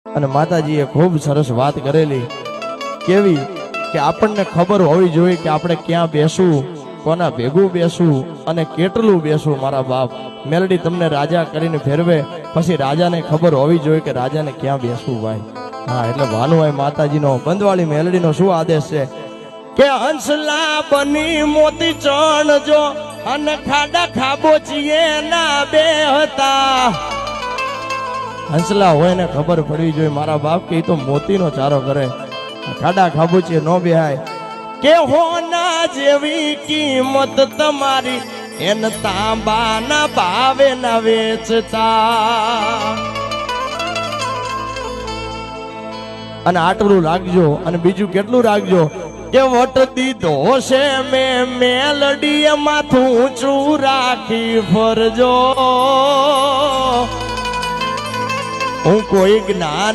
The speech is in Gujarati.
અને માતાજીએ ખૂબ સરસ વાત કરેલી કેવી કે આપણને ખબર હોવી જોઈએ કે આપણે ક્યાં બેસવું, કોના ભેગું બેસવું અને કેટલું બેસવું. મારા બાપ મેલડી તમને રાજા કરીને ફેરવે પછી રાજાને ખબર હોવી જોઈએ કે રાજાને ક્યાં બેસવું ભાઈ. હા, એટલે ભાનુભાઈ માતાજીનો બંધવાળી મેલડીનો શું આદેશ છે કે હંસલા બની મોતી ચણજો અને ખાડા ખાબોચીએ ના બેહતા. હંસલા હોય ને ખબર પડવી જોઈએ મારા બાપ કે તો મોતીનો ચારો કરે, ખાડા ખાબોચીએ ન બેહાય. કે હોના જેવી કિંમત તમારી એન તાંબાના ભાવે ના વેચતા. અને આટલું રાખજો અને બીજું કેટલું રાખજો કે વટ દીધો છે મેં મેલડી માથું ઊંચું રાખી ફરજો. હું કોઈ જ્ઞાન